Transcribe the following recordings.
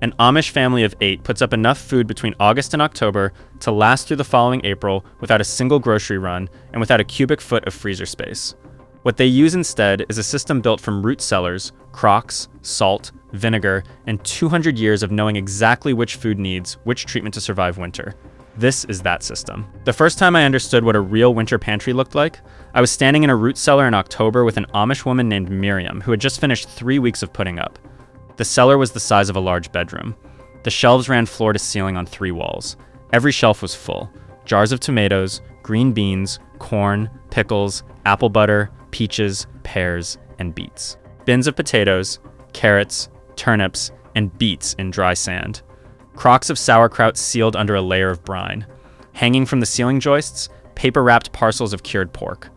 An Amish family of 8 puts up enough food between August and October to last through the following April without a single grocery run and without a cubic foot of freezer space. What they use instead is a system built from root cellars, crocks, salt, vinegar, and 200 years of knowing exactly which food needs which treatment to survive winter. This is that system. The first time I understood what a real winter pantry looked like, I was standing in a root cellar in October with an Amish woman named Miriam who had just finished 3 weeks of putting up. The cellar was the size of a large bedroom. The shelves ran floor to ceiling on 3 walls. Every shelf was full. Jars of tomatoes, green beans, corn, pickles, apple butter, peaches, pears, and beets. Bins of potatoes, carrots, turnips, and beets in dry sand. Crocks of sauerkraut sealed under a layer of brine. Hanging from the ceiling joists, paper-wrapped parcels of cured pork.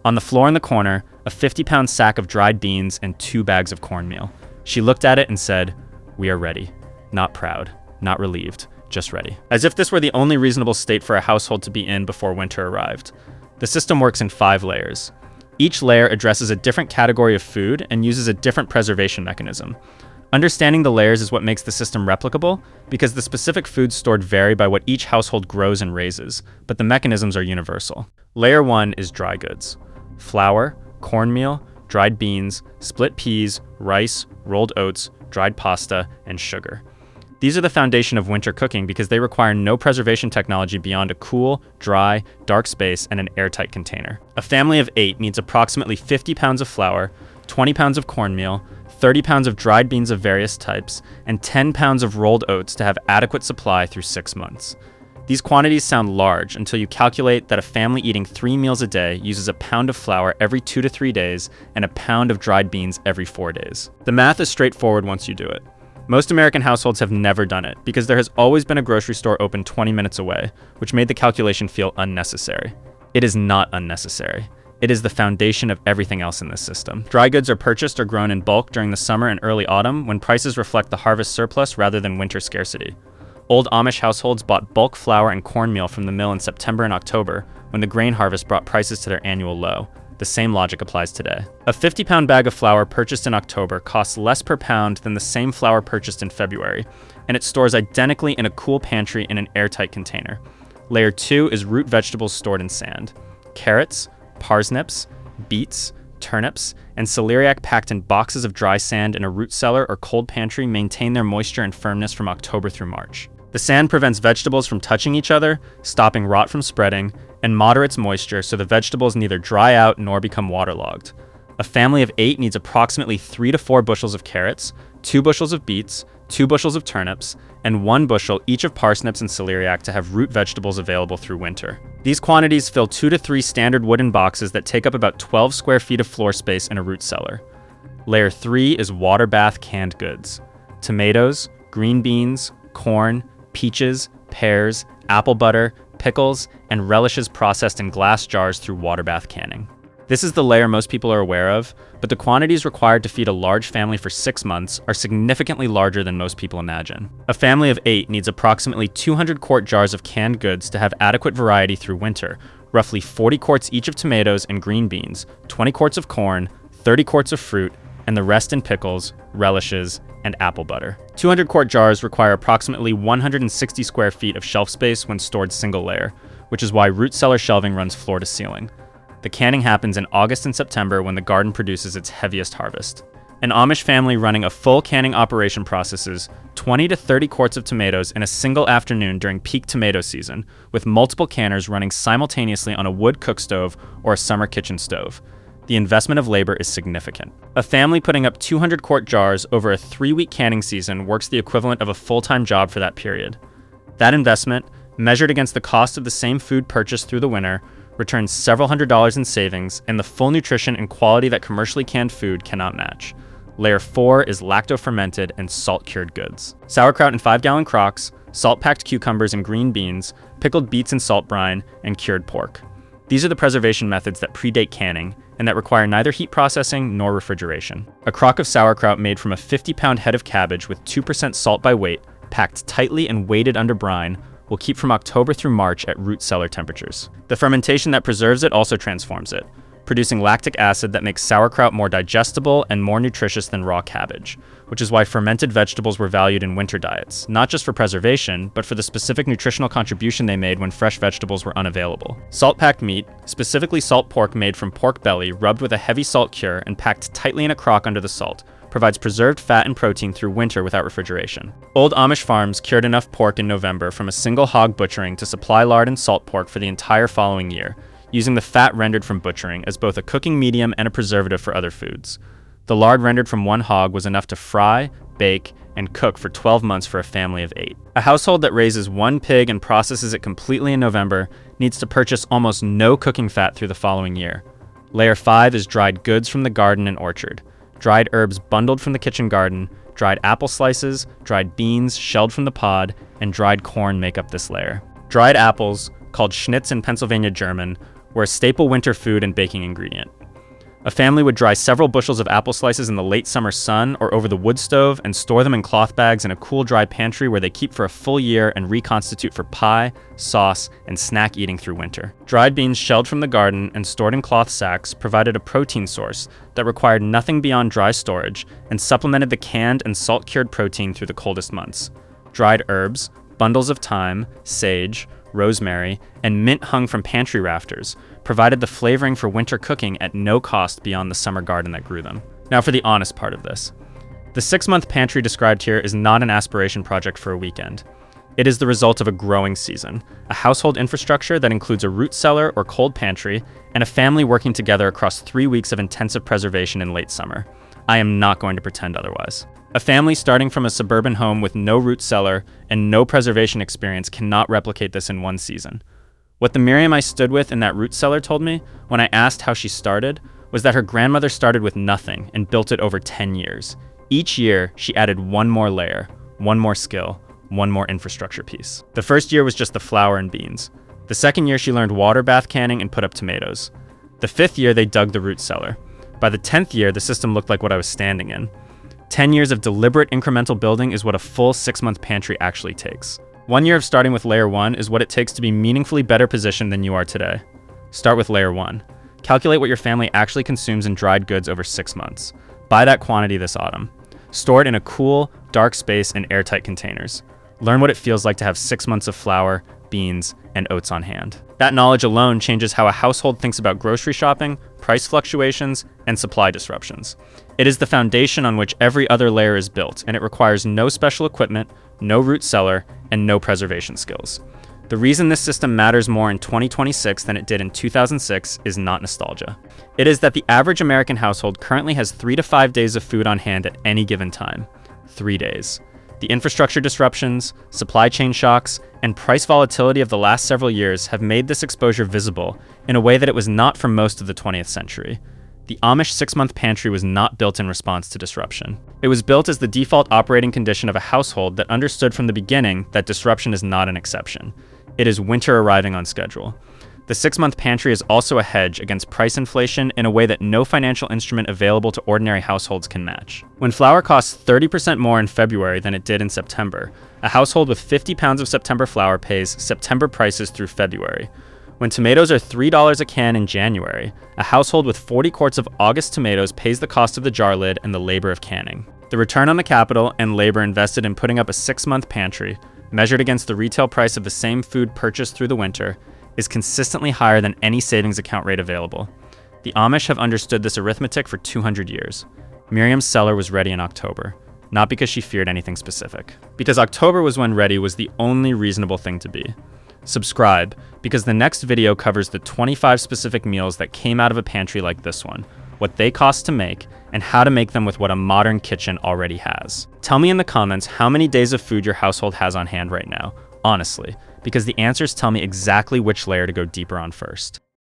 On the floor in the corner, a 50-pound sack of dried beans and 2 bags of cornmeal. She looked at it and said, "We are ready. Not proud, not relieved, just ready." As if this were the only reasonable state for a household to be in before winter arrived. The system works in 5 layers. Each layer addresses a different category of food and uses a different preservation mechanism. Understanding the layers is what makes the system replicable, because the specific foods stored vary by what each household grows and raises, but the mechanisms are universal. Layer 1 is dry goods. Flour, cornmeal, dried beans, split peas, rice, rolled oats, dried pasta, and sugar. These are the foundation of winter cooking because they require no preservation technology beyond a cool, dry, dark space and an airtight container. A family of 8 needs approximately 50 pounds of flour, 20 pounds of cornmeal, 30 pounds of dried beans of various types, and 10 pounds of rolled oats to have adequate supply through 6 months. These quantities sound large until you calculate that a family eating 3 meals a day uses a pound of flour every 2 to 3 days and a pound of dried beans every 4 days. The math is straightforward once you do it. Most American households have never done it because there has always been a grocery store open 20 minutes away, which made the calculation feel unnecessary. It is not unnecessary. It is the foundation of everything else in this system. Dry goods are purchased or grown in bulk during the summer and early autumn when prices reflect the harvest surplus rather than winter scarcity. Old Amish households bought bulk flour and cornmeal from the mill in September and October when the grain harvest brought prices to their annual low. The same logic applies today. A 50-pound bag of flour purchased in October costs less per pound than the same flour purchased in February, and it stores identically in a cool pantry in an airtight container. Layer 2 is root vegetables stored in sand. Carrots, parsnips, beets, turnips, and celeriac packed in boxes of dry sand in a root cellar or cold pantry maintain their moisture and firmness from October through March. The sand prevents vegetables from touching each other, stopping rot from spreading, and moderates moisture so the vegetables neither dry out nor become waterlogged. A family of 8 needs approximately 3 to 4 bushels of carrots, 2 bushels of beets, 2 bushels of turnips, and 1 bushel each of parsnips and celeriac to have root vegetables available through winter. These quantities fill 2 to 3 standard wooden boxes that take up about 12 square feet of floor space in a root cellar. Layer 3 is water bath canned goods. Tomatoes, green beans, corn, peaches, pears, apple butter, pickles, and relishes processed in glass jars through water bath canning. This is the layer most people are aware of, but the quantities required to feed a large family for 6 months are significantly larger than most people imagine. A family of 8 needs approximately 200 quart jars of canned goods to have adequate variety through winter, roughly 40 quarts each of tomatoes and green beans, 20 quarts of corn, 30 quarts of fruit, and the rest in pickles, relishes, and apple butter. 200 quart jars require approximately 160 square feet of shelf space when stored single layer, which is why root cellar shelving runs floor to ceiling. The canning happens in August and September when the garden produces its heaviest harvest. An Amish family running a full canning operation processes 20 to 30 quarts of tomatoes in a single afternoon during peak tomato season, with multiple canners running simultaneously on a wood cook stove or a summer kitchen stove. The investment of labor is significant. A family putting up 200 quart jars over a 3-week canning season works the equivalent of a full-time job for that period. That investment, measured against the cost of the same food purchased through the winter, returns several $100s in savings and the full nutrition and quality that commercially canned food cannot match. Layer 4 is lacto-fermented and salt-cured goods. Sauerkraut in 5-gallon crocks, salt-packed cucumbers and green beans, pickled beets in salt brine, and cured pork. These are the preservation methods that predate canning and that require neither heat processing nor refrigeration. A crock of sauerkraut made from a 50-pound head of cabbage with 2% salt by weight, packed tightly and weighted under brine, will keep from October through March at root cellar temperatures. The fermentation that preserves it also transforms it. producing lactic acid that makes sauerkraut more digestible and more nutritious than raw cabbage, which is why fermented vegetables were valued in winter diets, not just for preservation, but for the specific nutritional contribution they made when fresh vegetables were unavailable. Salt-packed meat, specifically salt pork made from pork belly rubbed with a heavy salt cure and packed tightly in a crock under the salt, provides preserved fat and protein through winter without refrigeration. Old Amish farms cured enough pork in November from a single hog butchering to supply lard and salt pork for the entire following year, using the fat rendered from butchering as both a cooking medium and a preservative for other foods. The lard rendered from one hog was enough to fry, bake, and cook for 12 months for a family of 8. A household that raises one pig and processes it completely in November needs to purchase almost no cooking fat through the following year. Layer 5 is dried goods from the garden and orchard. Dried herbs bundled from the kitchen garden, dried apple slices, dried beans shelled from the pod, and dried corn make up this layer. Dried apples, called schnitz in Pennsylvania German, were a staple winter food and baking ingredient. A family would dry several bushels of apple slices in the late summer sun or over the wood stove and store them in cloth bags in a cool, dry pantry where they keep for a full year and reconstitute for pie, sauce, and snack eating through winter. Dried beans shelled from the garden and stored in cloth sacks provided a protein source that required nothing beyond dry storage and supplemented the canned and salt-cured protein through the coldest months. Dried herbs, bundles of thyme, sage, rosemary, and mint hung from pantry rafters provided the flavoring for winter cooking at no cost beyond the summer garden that grew them. Now for the honest part of this. The 6-month pantry described here is not an aspiration project for a weekend. It is the result of a growing season, a household infrastructure that includes a root cellar or cold pantry, and a family working together across 3 weeks of intensive preservation in late summer. I am not going to pretend otherwise. A family starting from a suburban home with no root cellar and no preservation experience cannot replicate this in one season. What the Miriam I stood with in that root cellar told me when I asked how she started was that her grandmother started with nothing and built it over 10 years. Each year, she added one more layer, one more skill, one more infrastructure piece. The first year was just the flour and beans. The second year, she learned water bath canning and put up tomatoes. The 5th year, they dug the root cellar. By the 10th year, the system looked like what I was standing in. 10 years of deliberate incremental building is what a full 6-month pantry actually takes. 1 year of starting with layer 1 is what it takes to be meaningfully better positioned than you are today. Start with layer 1. Calculate what your family actually consumes in dried goods over 6 months. Buy that quantity this autumn. Store it in a cool, dark space in airtight containers. Learn what it feels like to have 6 months of flour, beans, and oats on hand. That knowledge alone changes how a household thinks about grocery shopping, price fluctuations, and supply disruptions. It is the foundation on which every other layer is built, and it requires no special equipment, no root cellar, and no preservation skills. The reason this system matters more in 2026 than it did in 2006 is not nostalgia. It is that the average American household currently has 3 to 5 days of food on hand at any given time. 3 days. The infrastructure disruptions, supply chain shocks, and price volatility of the last several years have made this exposure visible in a way that it was not for most of the 20th century. The Amish 6-month pantry was not built in response to disruption. It was built as the default operating condition of a household that understood from the beginning that disruption is not an exception. It is winter arriving on schedule. The 6-month pantry is also a hedge against price inflation in a way that no financial instrument available to ordinary households can match. When flour costs 30% more in February than it did in September, a household with 50 pounds of September flour pays September prices through February. When tomatoes are $3 a can in January, a household with 40 quarts of August tomatoes pays the cost of the jar lid and the labor of canning. The return on the capital and labor invested in putting up a 6-month pantry, measured against the retail price of the same food purchased through the winter, is consistently higher than any savings account rate available. The Amish have understood this arithmetic for 200 years. Miriam's cellar was ready in October, not because she feared anything specific. Because October was when ready was the only reasonable thing to be. Subscribe, because the next video covers the 25 specific meals that came out of a pantry like this one, what they cost to make, and how to make them with what a modern kitchen already has. Tell me in the comments how many days of food your household has on hand right now, honestly, because the answers tell me exactly which layer to go deeper on first.